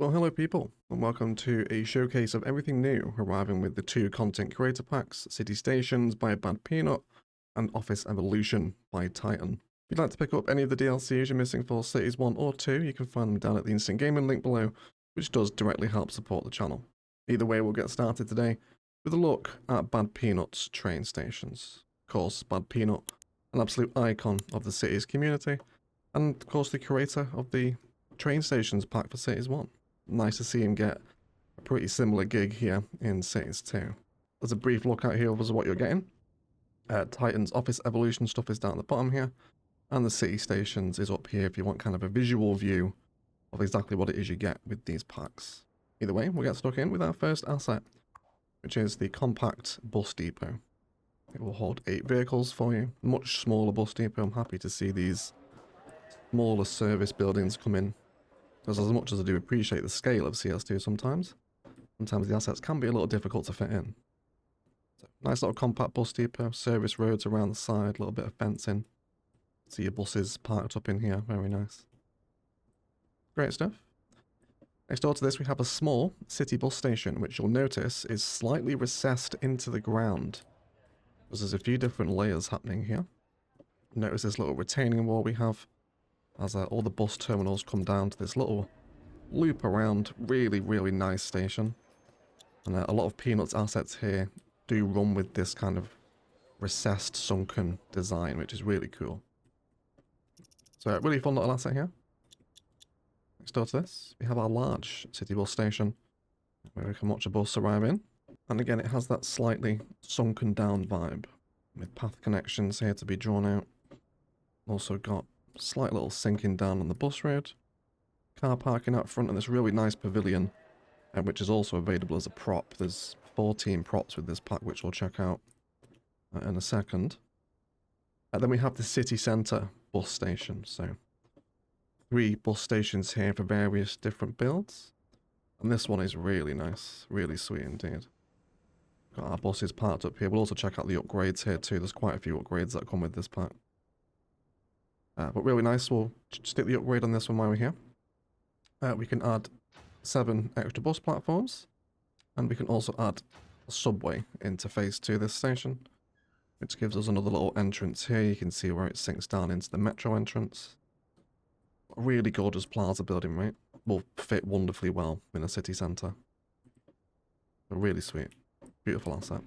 Well, hello people, and welcome to a showcase of everything new, arriving with the two content creator packs, City Stations by Bad Peanut, and Office Evolution by Titan. If you'd like to pick up any of the DLCs you're missing for Cities 1 or 2, you can find them down at the Instant Gaming link below, which does directly help support the channel. Either way, we'll get started today with a look at Bad Peanut's train stations. Of course, Bad Peanut, an absolute icon of the Cities community, and of course the creator of the train stations pack for Cities 1. Nice to see him get a pretty similar gig here in Cities 2. There's a brief look out here of what you're getting. Titan's Office Evolution stuff is down at the bottom here, and the City Stations is up here if you want kind of a visual view of exactly what it is you get with these packs. Either way, we'll get stuck in with our first asset, which is the compact bus depot. It will hold 8 vehicles for you. Much smaller bus depot. I'm happy to see these smaller service buildings come in, because as much as I do appreciate the scale of CS2 sometimes the assets can be a little difficult to fit in. So, nice little compact bus depot, service roads around the side, a little bit of fencing. See your buses parked up in here, very nice. Great stuff. Next door to this we have a small city bus station, which you'll notice is slightly recessed into the ground. There's a few different layers happening here. Notice this little retaining wall we have, as all the bus terminals come down to this little loop around. Really nice station. And a lot of Peanut's assets here do run with this kind of recessed, sunken design, which is really cool. So really fun little asset here. Next door to this, we have our large city bus station, where we can watch a bus arrive in. And again, it has that slightly sunken down vibe, with path connections here to be drawn out. Also got slight little sinking down on the bus road. Car parking out front, and this really nice pavilion, which is also available as a prop. There's 14 props with this pack, which we'll check out in a second. Then we have the city centre bus station. So 3 bus stations here for various different builds. And this one is really nice, really sweet indeed. Got our buses parked up here. We'll also check out the upgrades here too. There's quite a few upgrades that come with this pack. But really nice. We'll stick the upgrade on this one while we're here. We can add 7 extra bus platforms, and we can also add a subway interface to this station, which gives us another little entrance here. You can see where it sinks down into the metro entrance. A really gorgeous plaza building, right? Will fit wonderfully well in a city centre. But really sweet. Beautiful asset.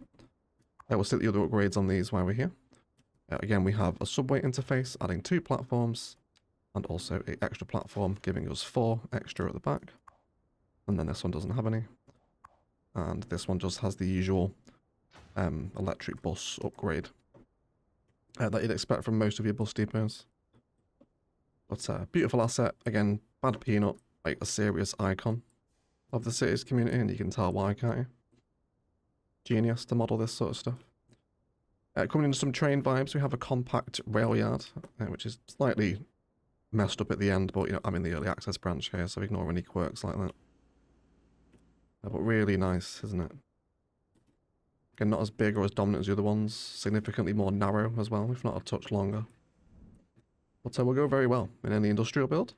We'll stick the other upgrades on these while we're here. Again, we have a subway interface, adding 2 platforms, and also an extra platform, giving us 4 extra at the back. And then this one doesn't have any. And this one just has the usual electric bus upgrade that you'd expect from most of your bus depots. But beautiful asset. Again, Bad Peanut, like a serious icon of the city's community, and you can tell why, can't you? Genius to model this sort of stuff. Coming into some train vibes, we have a compact rail yard, which is slightly messed up at the end, but you know, I'm in the early access branch here, so ignore any quirks like that. But really nice, isn't it? Again, not as big or as dominant as the other ones, significantly more narrow as well, if not a touch longer. But will go very well in any industrial build.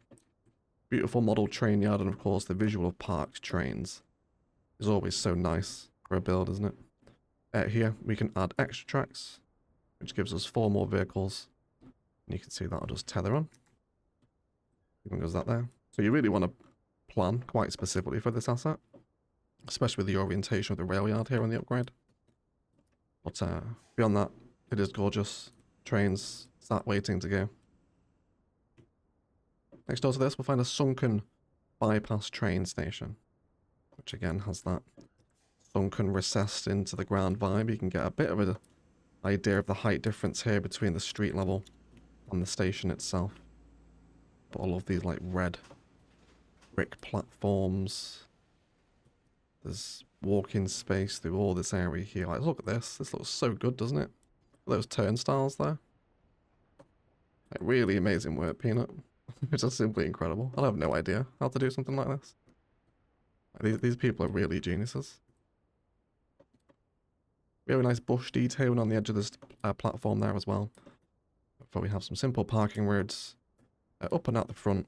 Beautiful model train yard, and of course the visual of parked trains is always so nice for a build, isn't it? Here we can add extra tracks, which gives us 4 more vehicles. And you can see that'll just tether on. Even goes that there. So you really want to plan quite specifically for this asset, especially with the orientation of the rail yard here on the upgrade. But beyond that, it is gorgeous. Trains start waiting to go. Next door to this, we'll find a sunken bypass train station, which again has that sunken, recessed into the ground vibe. You can get a bit of an idea of the height difference here between the street level and the station itself. But all of these like red brick platforms. There's walking space through all this area here. Like, look at this. This looks so good, doesn't it? Those turnstiles there. Like, really amazing work, Peanut. It's just simply incredible. I have no idea how to do something like this. These people are really geniuses. Really nice bush detailing on the edge of this platform there as well. But we have some simple parking roads up and out the front.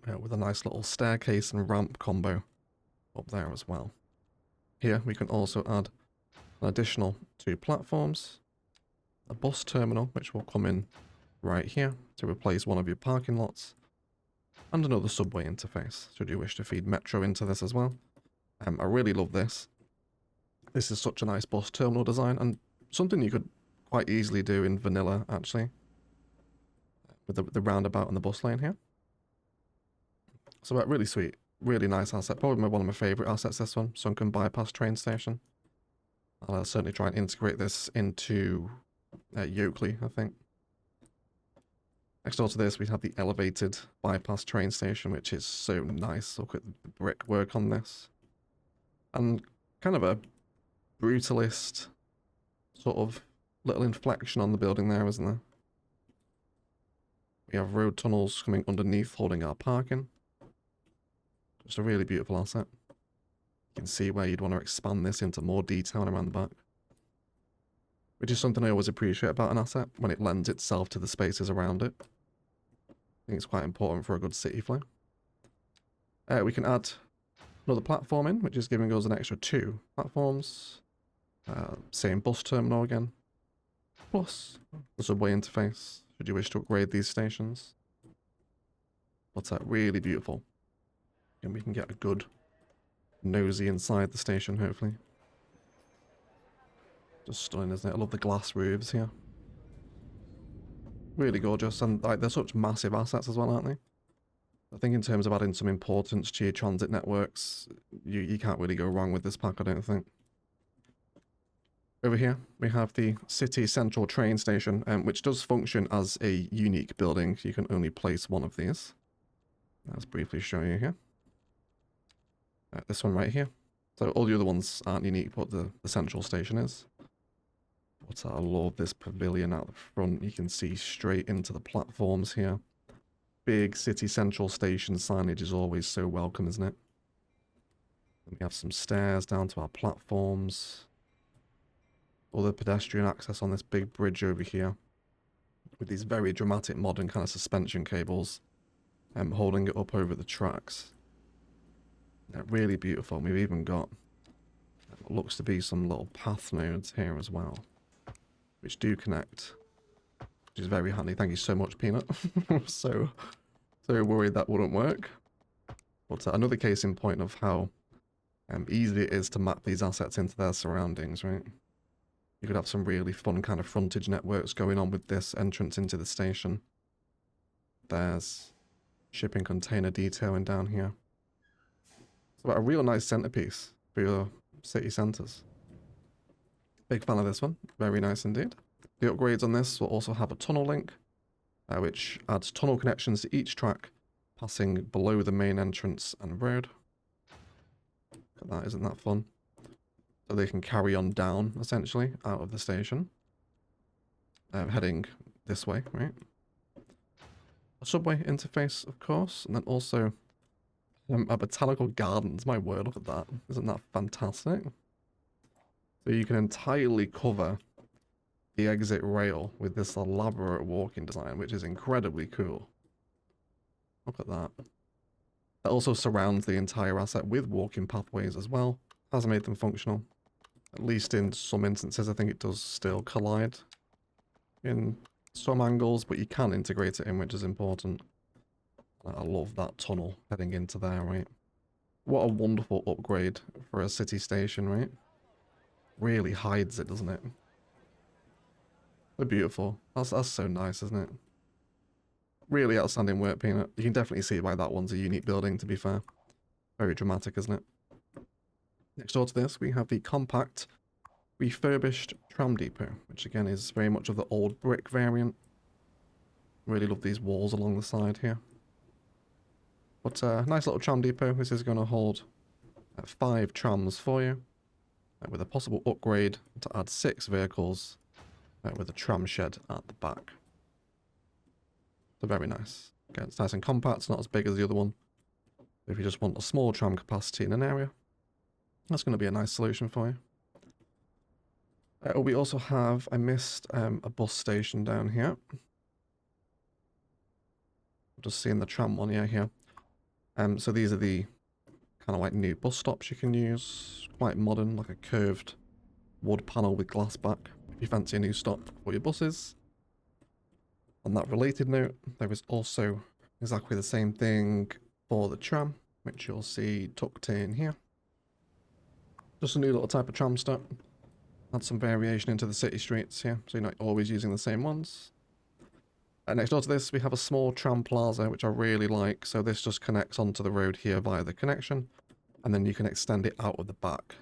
with a nice little staircase and ramp combo up there as well. Here we can also add an additional 2 platforms, a bus terminal which will come in right here to replace one of your parking lots, and another subway interface should you wish to feed Metro into this as well. I really love this. This is such a nice bus terminal design, and something you could quite easily do in vanilla actually, with the roundabout and the bus lane here. So really sweet, really nice asset, probably one of my favourite assets, this one, sunken bypass train station. I'll certainly try and integrate this into Yokeley, I think. Next door to this, we have the elevated bypass train station, which is so nice. Look at the brickwork on this. And kind of a brutalist sort of little inflection on the building there, isn't there? We have road tunnels coming underneath, holding our parking. Just a really beautiful asset. You can see where you'd want to expand this into more detail around the back, which is something I always appreciate about an asset, when it lends itself to the spaces around it. I think it's quite important for a good city flow. We can add another platform in, which is giving us an extra 2 platforms. Same bus terminal again, plus the subway interface, should you wish to upgrade these stations. But really beautiful. And we can get a good nosy inside the station, hopefully. Just stunning, isn't it? I love the glass roofs here. Really gorgeous, and like they're such massive assets as well, aren't they? I think in terms of adding some importance to your transit networks, you can't really go wrong with this pack, I don't think. Over here, we have the City Central train station, which does function as a unique building. You can only place one of these. Let's briefly show you here. This one right here. So all the other ones aren't unique, but the central station is. But I love this pavilion out the front. You can see straight into the platforms here. Big City Central station signage is always so welcome, isn't it? And we have some stairs down to our platforms. All the pedestrian access on this big bridge over here, with these very dramatic modern kind of suspension cables holding it up over the tracks. They're really beautiful. We've even got what looks to be some little path nodes here as well, which do connect, which is very handy. Thank you so much, Peanut. so worried that wouldn't work. But another case in point of how easy it is to map these assets into their surroundings, right? You could have some really fun kind of frontage networks going on with this entrance into the station. There's shipping container detailing down here. It's about a real nice centerpiece for your city centers. Big fan of this one. Very nice indeed. The upgrades on this will also have a tunnel link, which adds tunnel connections to each track, passing below the main entrance and road. Look at that, isn't that fun? So they can carry on down, essentially, out of the station. Heading this way, right? A subway interface, of course, and then also a botanical gardens. My word, look at that. Isn't that fantastic? So you can entirely cover the exit rail with this elaborate walking design, which is incredibly cool. Look at that. That also surrounds the entire asset with walking pathways as well. Has made them functional. At least in some instances, I think it does still collide in some angles, but you can integrate it in, which is important. I love that tunnel heading into there, right? What a wonderful upgrade for a city station, right? Really hides it, doesn't it? So beautiful. That's so nice, isn't it? Really outstanding work, Peanut. You can definitely see why that one's a unique building, to be fair. Very dramatic, isn't it? Next door to this, we have the compact, refurbished tram depot, which again is very much of the old brick variant. Really love these walls along the side here. But nice little tram depot. This is going to hold 5 trams for you, with a possible upgrade to add 6 vehicles, with a tram shed at the back. So very nice. Again, it's nice and compact, it's not as big as the other one. If you just want a small tram capacity in an area, that's going to be a nice solution for you. We also have, I missed a bus station down here. Just seeing the tram one here. So these are the kind of like new bus stops you can use. Quite modern, like a curved wood panel with glass back. If you fancy a new stop for your buses. On that related note, there is also exactly the same thing for the tram, which you'll see tucked in here. Just a new little type of tram stop. Add some variation into the city streets here, so you're not always using the same ones. Next door to this, we have a small tram plaza, which I really like. So this just connects onto the road here via the connection, and then you can extend it out of the back.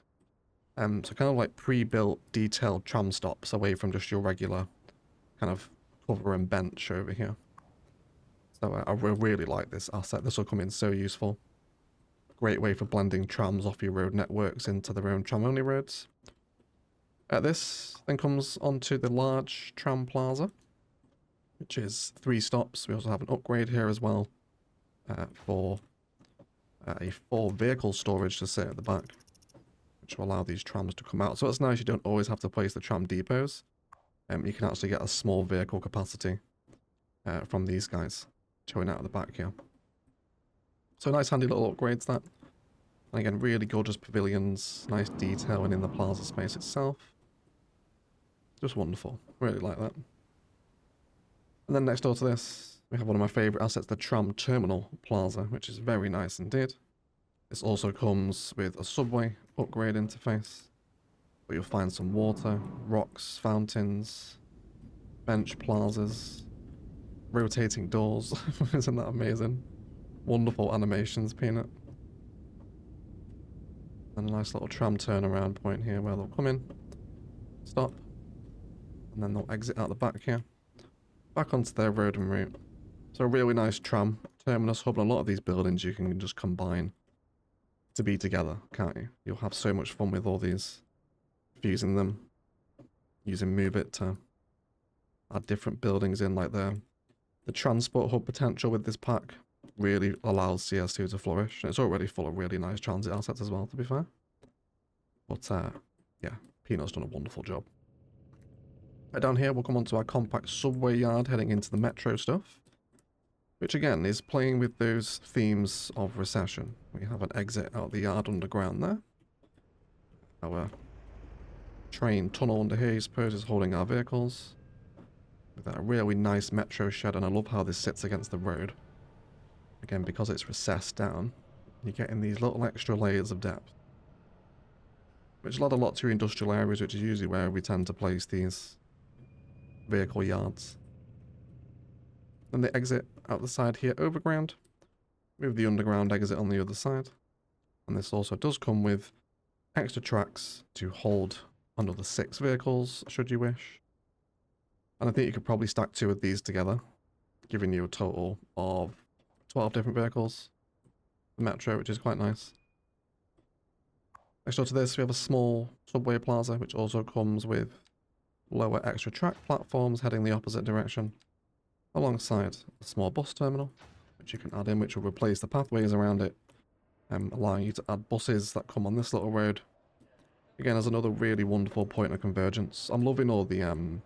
So kind of like pre-built, detailed tram stops away from just your regular kind of cover and bench over here. So I really like this asset. This will come in so useful. Great way for blending trams off your road networks into their own tram-only roads. This then comes onto the large tram plaza, which is 3 stops. We also have an upgrade here as well for a 4 vehicle storage to sit at the back, which will allow these trams to come out. So it's nice you don't always have to place the tram depots. You can actually get a small vehicle capacity from these guys showing out at the back here. So nice handy little upgrades that. And again, really gorgeous pavilions, nice detailing in the plaza space itself. Just wonderful. Really like that. And then next door to this, we have one of my favourite assets, the Tram Terminal Plaza, which is very nice indeed. This also comes with a subway upgrade interface, where you'll find some water, rocks, fountains, bench plazas, rotating doors. Isn't that amazing? Wonderful animations, Peanut. And a nice little tram turnaround point here where they'll come in, stop, and then they'll exit out the back here, back onto their road and route. So a really nice tram terminus hub, and a lot of these buildings you can just combine to be together, can't you? You'll have so much fun with all these, fusing them, using Move It to add different buildings in, like the transport hub potential with this pack really allows CS2 to flourish. It's already full of really nice transit assets as well, to be fair. But yeah, Peanut's done a wonderful job. Right down here, we'll come onto our compact subway yard heading into the metro stuff, which again is playing with those themes of recession. We have an exit out the yard underground there. Our train tunnel under here, I suppose, is holding our vehicles. With that really nice metro shed, and I love how this sits against the road. Again, because it's recessed down, you're getting these little extra layers of depth, which will add a lot to your industrial areas, which is usually where we tend to place these vehicle yards. Then the exit out the side here overground, with the underground exit on the other side. And this also does come with extra tracks to hold another 6 vehicles, should you wish. And I think you could probably stack 2 of these together, giving you a total of 12 different vehicles for Metro, which is quite nice. Next door to this, we have a small subway plaza, which also comes with lower extra track platforms heading the opposite direction, alongside a small bus terminal, which you can add in, which will replace the pathways around it, allowing you to add buses that come on this little road. Again, as another really wonderful point of convergence. I'm loving all the kind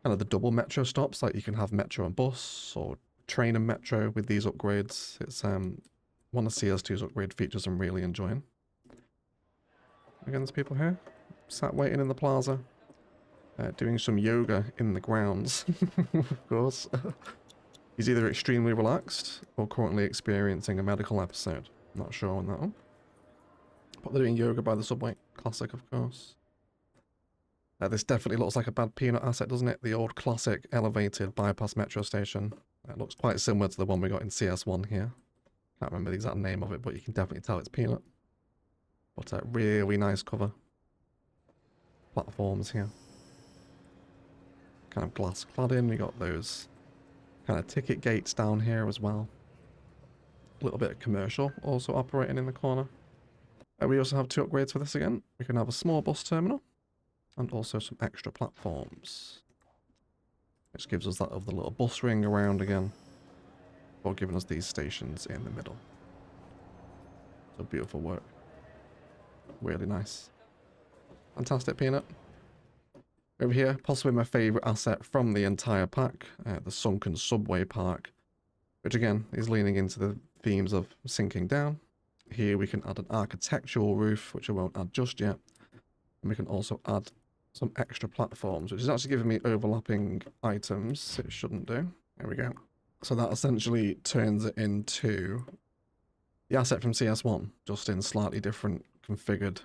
of the double metro stops, like you can have metro and bus, or train and metro with these upgrades. It's one of CS2's upgrade features I'm really enjoying. Again, there's people here, sat waiting in the plaza, doing some yoga in the grounds, of course. He's either extremely relaxed or currently experiencing a medical episode. Not sure on that one. But they're doing yoga by the subway. Classic, of course. This definitely looks like a bad Peanut asset, doesn't it? The old classic elevated bypass metro station. It looks quite similar to the one we got in CS1 here. Can't remember the exact name of it, but you can definitely tell it's Peanut. But a really nice cover. Platforms here. Kind of glass cladding. We got those kind of ticket gates down here as well. A little bit of commercial also operating in the corner. We also have 2 upgrades for this again. We can have a small bus terminal and also some extra platforms, which gives us that of the little bus ring around again, or giving us these stations in the middle. So beautiful work. Really nice. Fantastic, Peanut. Over here, possibly my favourite asset from the entire pack, the sunken subway park, which again is leaning into the themes of sinking down. Here we can add an architectural roof, which I won't add just yet. And we can also add some extra platforms, which is actually giving me overlapping items. It shouldn't do. There we go. So that essentially turns it into the asset from CS1, just in slightly different configured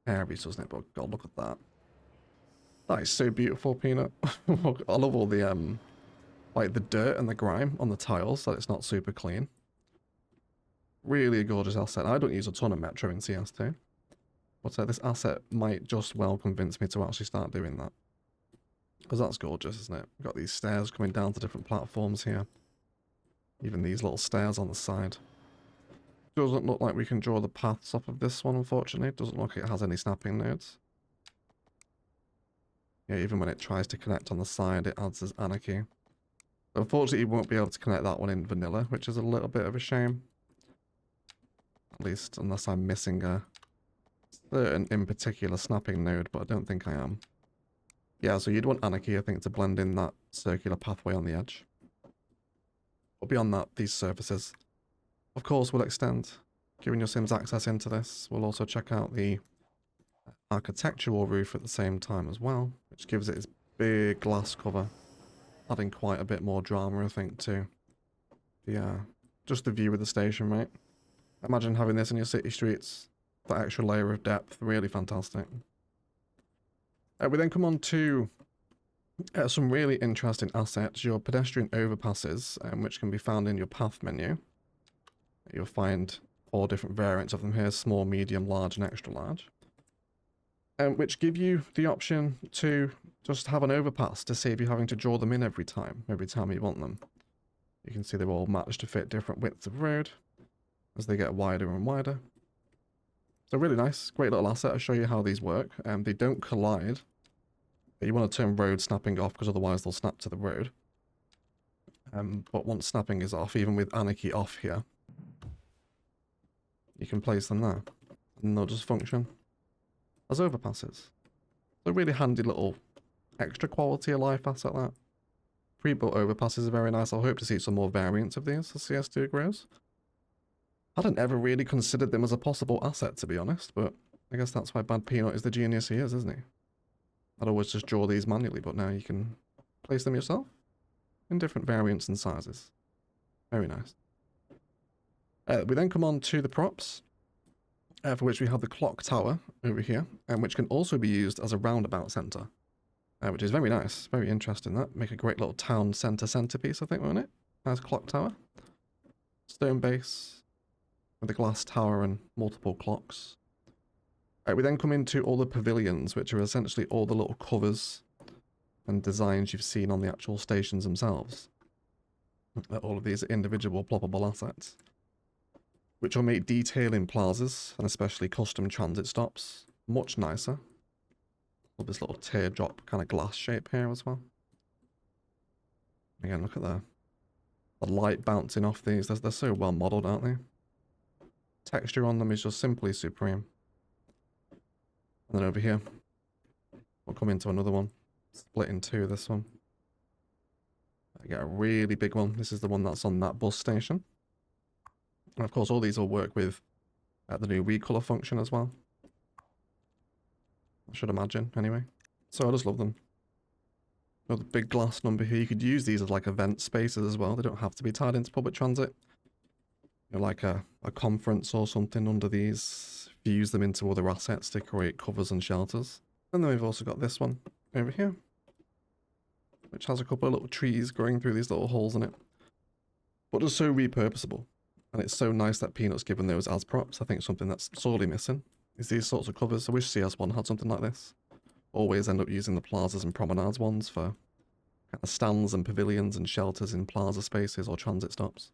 areas, doesn't it? But God, look at that. That is so beautiful, Peanut. I love all the like the dirt and the grime on the tiles, that it's not super clean. Really a gorgeous asset. I don't use a ton of Metro in CS2, but this asset might just well convince me to actually start doing that. Because that's gorgeous, isn't it? We've got these stairs coming down to different platforms here. Even these little stairs on the side. Doesn't look like we can draw the paths off of this one, unfortunately. Doesn't look like it has any snapping nodes. Yeah, even when it tries to connect on the side, it adds as anarchy. Unfortunately, you won't be able to connect that one in vanilla, which is a little bit of a shame. At least, unless I'm missing a certain in particular snapping node, but I don't think I am. Yeah, so you'd want anarchy, I think, to blend in that circular pathway on the edge. But beyond that, these surfaces, of course, will extend. Giving your Sims access into this. We'll also check out the architectural roof at the same time as well, which gives it its big glass cover, adding quite a bit more drama, I think, to the just the view of the station, right? Imagine having this in your city streets. That extra layer of depth, really fantastic. We then come on to some really interesting assets, your pedestrian overpasses, which can be found in your path menu. You'll find 4 different variants of them here, small, medium, large, and extra large. Which give you the option to just have an overpass to save you having to draw them in every time you want them. You can see they're all matched to fit different widths of road as they get wider and wider. So really nice, great little asset. I'll show you how these work. They don't collide. You want to turn road snapping off because otherwise they'll snap to the road. But once snapping is off, even with anarchy off here, you can place them there and they'll just function as overpasses. So really handy little extra quality of life asset that. Pre-built overpasses are very nice. I'll hope to see some more variants of these as CS2 grows. I hadn't ever really considered them as a possible asset, to be honest, but I guess that's why Bad Peanut is the genius he is, isn't he? I'd always just draw these manually, but now you can place them yourself in different variants and sizes. Very nice. We then come on to the props, for which we have the clock tower over here, which can also be used as a roundabout centre, which is very nice, very interesting. That make a great little town centerpiece, I think, won't it? Nice clock tower, stone base with a glass tower and multiple clocks. We then come into all the pavilions, which are essentially all the little covers and designs you've seen on the actual stations themselves. All of these are individual ploppable assets, which will make detailing plazas, and especially custom transit stops, much nicer. Love this little teardrop kind of glass shape here as well. Again, look at the light bouncing off these. They're so well modelled, aren't they? Texture on them is just simply supreme. And then over here, we'll come into another one. Split in two, this one. I get a really big one. This is the one that's on that bus station. And of course, all these will work with the new recolor function as well. I should imagine, anyway. So I just love them. Another big glass number here. You could use these as like event spaces as well. They don't have to be tied into public transit. You know, like a conference or something under these. Fuse them into other assets to create covers and shelters. And then we've also got this one over here, which has a couple of little trees growing through these little holes in it. But just so repurposable. And it's so nice that Peanut's given those as props. I think something that's sorely missing is these sorts of covers. I wish CS1 had something like this. Always end up using the plazas and promenades ones for kind of stands and pavilions and shelters in plaza spaces or transit stops.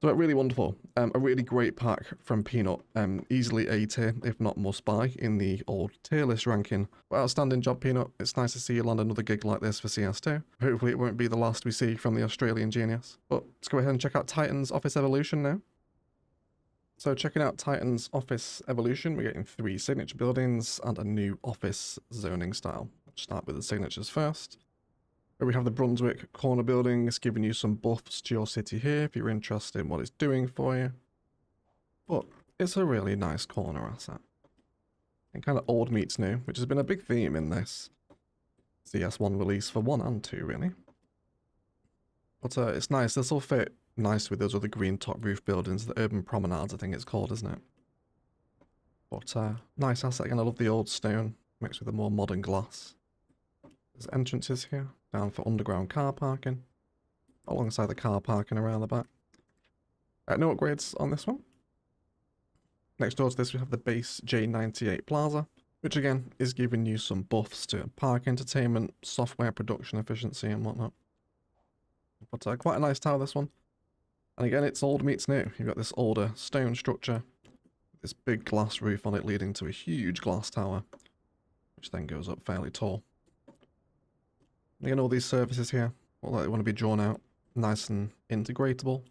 So really wonderful. A really great pack from Peanut. Easily A tier, if not must buy, in the old tier list ranking. But outstanding job, Peanut. It's nice to see you land another gig like this for CS2. Hopefully it won't be the last we see from the Australian genius. But let's go ahead and check out Titan's Office Evolution now. So checking out Titan's Office Evolution, we're getting 3 signature buildings and a new office zoning style. Let's start with the signatures first. We have the Brunswick corner building. It's giving you some buffs to your city here if you're interested in what it's doing for you. But it's a really nice corner asset. And kind of old meets new, which has been a big theme in this CS1 release for 1 and 2, really. But it's nice. This will fit nice with those other green top roof buildings, the urban promenades, I think it's called, isn't it? But nice asset. Again, I love the old stone mixed with the more modern glass. There's entrances here, down for underground car parking, alongside the car parking around the back. No upgrades on this one. Next door to this, we have the base J98 Plaza, which again is giving you some buffs to park entertainment, software production efficiency, and whatnot. But quite a nice tower, this one. And again, it's old meets new. You've got this older stone structure, this big glass roof on it leading to a huge glass tower, which then goes up fairly tall. Again, all these surfaces here, all that they want to be drawn out, nice and integratable,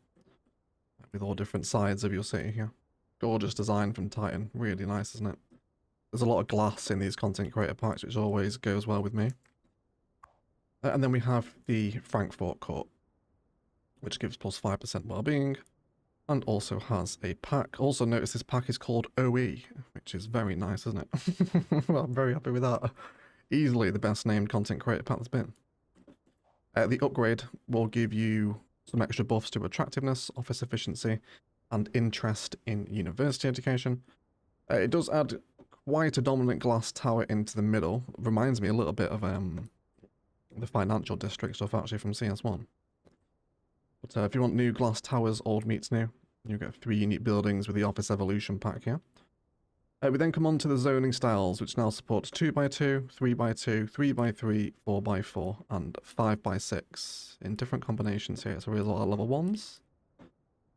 with all different sides of your city here. Gorgeous design from Titan, really nice, isn't it? There's a lot of glass in these content creator packs, which always goes well with me. And then we have the Frankfurt Court, which gives plus 5% well-being, and also has a pack. Also notice this pack is called OE, which is very nice, isn't it? Well, I'm very happy with that. Easily the best named content creator pack there's been. The upgrade will give you some extra buffs to attractiveness, office efficiency, and interest in university education. It does add quite a dominant glass tower into the middle. Reminds me a little bit of the financial district stuff actually from CS1. But if you want new glass towers, old meets new, you get 3 unique buildings with the office evolution pack here. We then come on to the zoning styles, which now supports 2x2, 3x2, 3x3, 4x4, and 5x6 in different combinations here. So there's a lot of level 1s.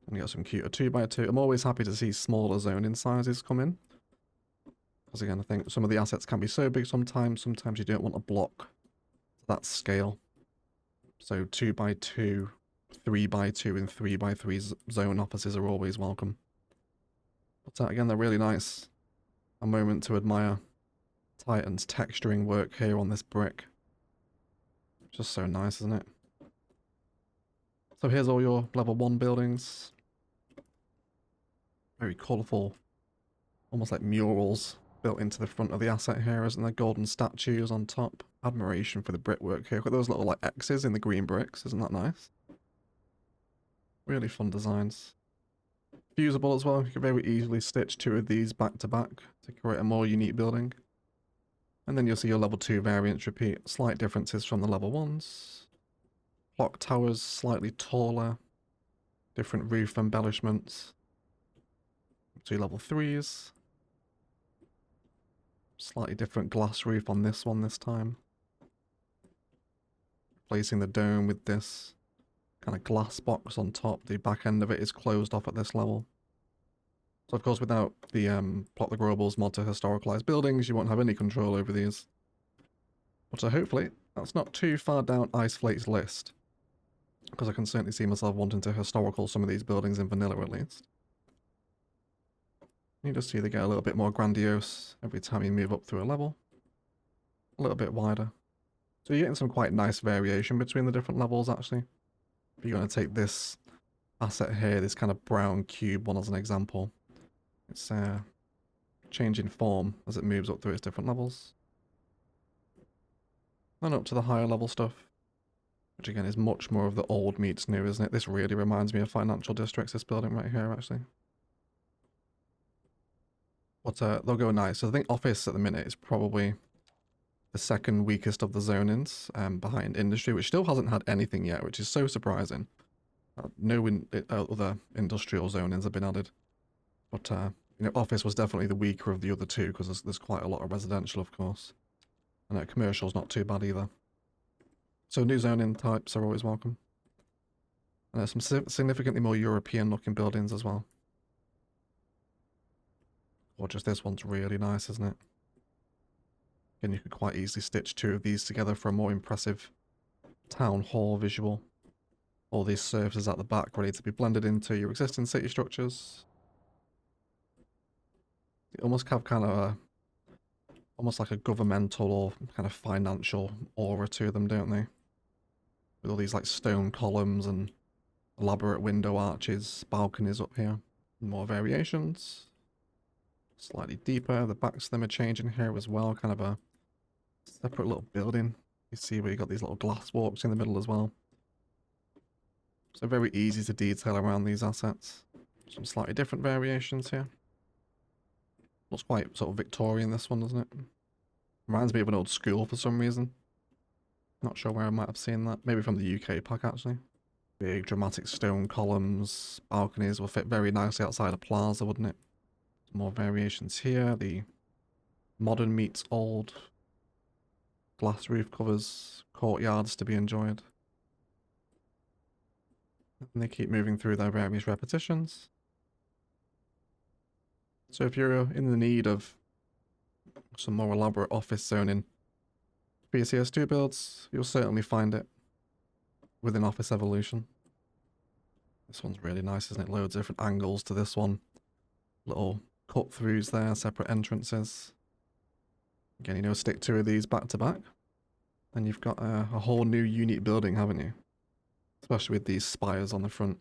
And you got some cuter 2x2. I'm always happy to see smaller zoning sizes come in. Because again, I think some of the assets can be so big sometimes. Sometimes you don't want a block to that scale. So 2x2, 3x2, and 3x3 zone offices are always welcome. But again, they're really nice. A moment to admire Titan's texturing work here on this brick. Just so nice, isn't it? So here's all your level 1 buildings. Very colourful, almost like murals built into the front of the asset here, isn't there? Golden statues on top. Admiration for the brickwork here. Look at those little like X's in the green bricks, isn't that nice? Really fun designs. Fusible as well, you can very easily stitch 2 of these back to back to create a more unique building. And then you'll see your level 2 variants repeat. Slight differences from the level 1s. Clock towers slightly taller. Different roof embellishments. 2 level 3s. Slightly different glass roof on this one this time. Replacing the dome with this kind of glass box on top. The back end of it is closed off at this level. So of course without the Plot the Globals mod to historicalize buildings, you won't have any control over these. But hopefully that's not too far down Ice Flake's list. Because I can certainly see myself wanting to historical some of these buildings in vanilla at least. You just see they get a little bit more grandiose every time you move up through a level. A little bit wider. So you're getting some quite nice variation between the different levels actually. If you're going to take this asset here, this kind of brown cube one as an example, it's changing form as it moves up through its different levels. Then up to the higher level stuff, which again is much more of the old meets new, isn't it? This really reminds me of financial districts, this building right here actually. But they'll go nice. So I think office at the minute is probably the second weakest of the zonings behind industry, which still hasn't had anything yet, which is so surprising. No other industrial zonings have been added. But you know, office was definitely the weaker of the other two because there's quite a lot of residential, of course. And commercial's not too bad either. So new zoning types are always welcome. And there's some significantly more European looking buildings as well. Or just this one's really nice, isn't it? Again, you could quite easily stitch 2 of these together for a more impressive town hall visual. All these surfaces at the back ready to be blended into your existing city structures. They almost have kind of almost like a governmental or kind of financial aura to them, don't they? with all these like stone columns and elaborate window arches, balconies up here. More variations. Slightly deeper. The backs of them are changing here as well. Kind of a separate little building. You see where you got these little glass walks in the middle as well. So very easy to detail around these assets. Some slightly different variations here. Looks quite sort of Victorian, this one, doesn't it? Reminds me of an old school for some reason. Not sure where I might have seen that. Maybe from the UK pack, actually. Big dramatic stone columns. Balconies will fit very nicely outside a plaza, wouldn't it? More variations here. The modern meets old. Glass roof covers. Courtyards to be enjoyed. And they keep moving through their various repetitions. So if you're in the need of some more elaborate office zoning for your CS2 builds, you'll certainly find it within Office Evolution. This one's really nice, isn't it? Loads of different angles to this one. Little cut-throughs there, separate entrances. Again, you know, stick two of these back to back. And you've got a whole new unique building, haven't you? Especially with these spires on the front.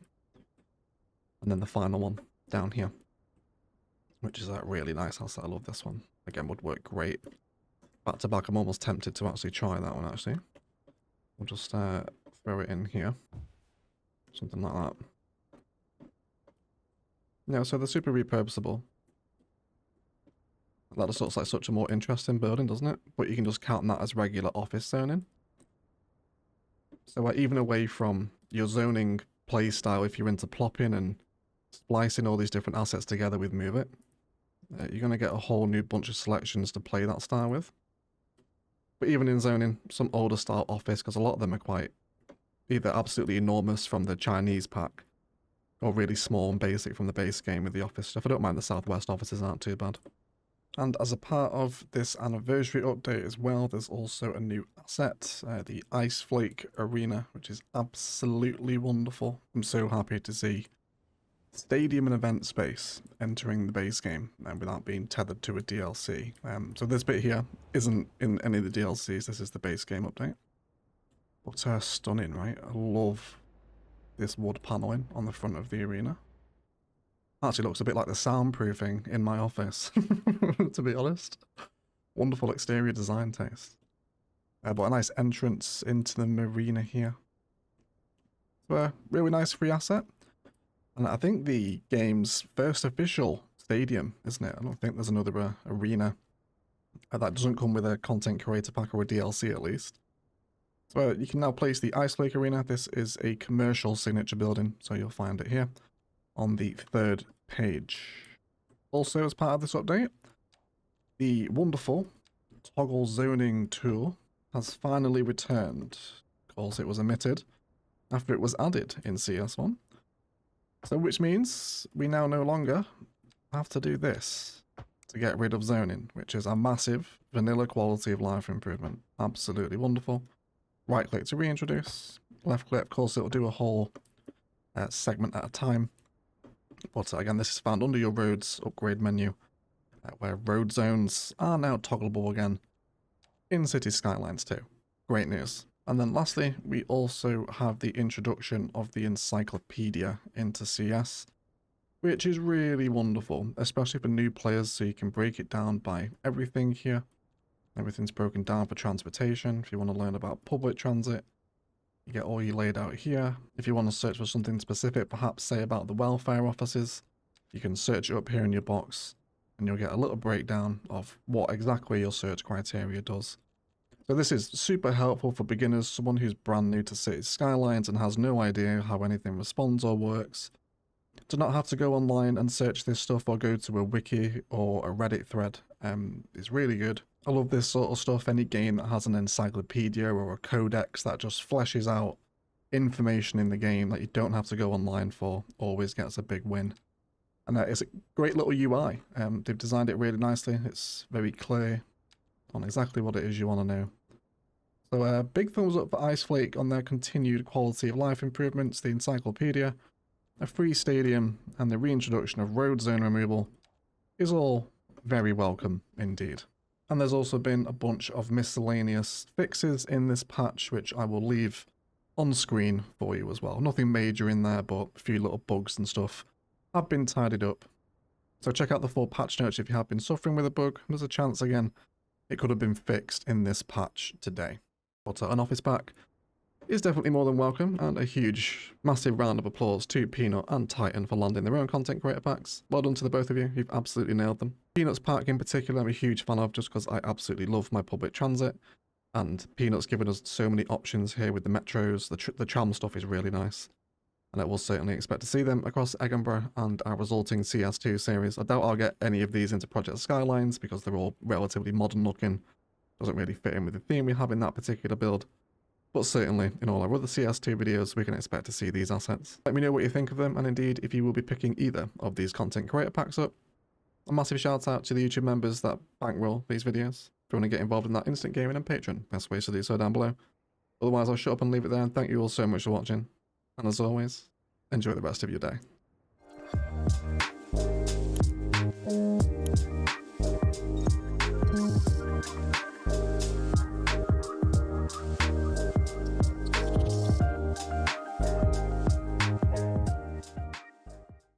And then the final one down here. Which is a really nice house. I love this one. Again, would work great. Back to back, I'm almost tempted to actually try that one, actually. We'll just throw it in here. Something like that. Yeah, so they're super repurposable. That just looks like such a more interesting building, doesn't it? But you can just count that as regular office zoning. So even away from your zoning playstyle, if you're into plopping and splicing all these different assets together with Move It, you're going to get a whole new bunch of selections to play that style with. But even in zoning, some older style office, because a lot of them are quite either absolutely enormous from the Chinese pack, or really small and basic from the base game with the office stuff. I don't mind the Southwest offices, aren't too bad. And as a part of this anniversary update as well, there's also a new asset, the Ice Flake Arena, which is absolutely wonderful. I'm so happy to see stadium and event space entering the base game without being tethered to a DLC. So this bit here isn't in any of the DLCs, this is the base game update. But stunning, right? I love this wood paneling on the front of the arena. Actually looks a bit like the soundproofing in my office, to be honest. Wonderful exterior design taste. But a nice entrance into the marina here. So a really nice free asset. And I think the game's first official stadium, isn't it? I don't think there's another arena that doesn't come with a content creator pack or a DLC at least. So you can now place the Ice Lake Arena. This is a commercial signature building, so you'll find it here on the third page. Also, as part of this update, the wonderful toggle zoning tool has finally returned. Of course, it was omitted after it was added in CS1. So which means we now no longer have to do this to get rid of zoning, which is a massive vanilla quality of life improvement. Absolutely wonderful. Right click to reintroduce. Left click, of course, it'll do a whole segment at a time. But again, this is found under your roads upgrade menu, where road zones are now toggleable again in City Skylines too. Great news. And then lastly, we also have the introduction of the encyclopedia into CS, which is really wonderful, especially for new players, so you can break it down by everything here. Everything's broken down for transportation. If you want to learn about public transit, you get all you laid out here. If you want to search for something specific, perhaps say about the welfare offices, you can search it up here in your box, and you'll get a little breakdown of what exactly your search criteria does. So this is super helpful for beginners, someone who's brand new to City Skylines and has no idea how anything responds or works. To not have to go online and search this stuff or go to a wiki or a Reddit thread is really good. I love this sort of stuff. Any game that has an encyclopedia or a codex that just fleshes out information in the game that you don't have to go online for always gets a big win. And it's a great little UI. They've designed it really nicely. It's very clear on exactly what it is you want to know. So big thumbs up for Ice Flake on their continued quality of life improvements, the encyclopedia, a free stadium, and the reintroduction of road zone removal is all very welcome indeed. And there's also been a bunch of miscellaneous fixes in this patch, which I will leave on screen for you as well. Nothing major in there, but a few little bugs and stuff have been tidied up. So check out the full patch notes if you have been suffering with a bug. There's a chance again it could have been fixed in this patch today. But an office pack is definitely more than welcome, and a huge, massive round of applause to Peanut and Titan for landing their own content creator packs. Well done to the both of you, you've absolutely nailed them. Peanut's pack in particular I'm a huge fan of just because I absolutely love my public transit, and Peanut's given us so many options here with the metros, the tram stuff is really nice. And I will certainly expect to see them across Edinburgh and our resulting CS2 series. I doubt I'll get any of these into Project Skylines because they're all relatively modern looking. Doesn't really fit in with the theme we have in that particular build. But certainly, in all our other CS2 videos, we can expect to see these assets. Let me know what you think of them, and indeed, if you will be picking either of these content creator packs up. A massive shout out to the YouTube members that bankroll these videos. If you want to get involved in that instant gaming and Patreon, best ways to do so down below. Otherwise, I'll shut up and leave it there, and thank you all so much for watching. And as always, enjoy the rest of your day.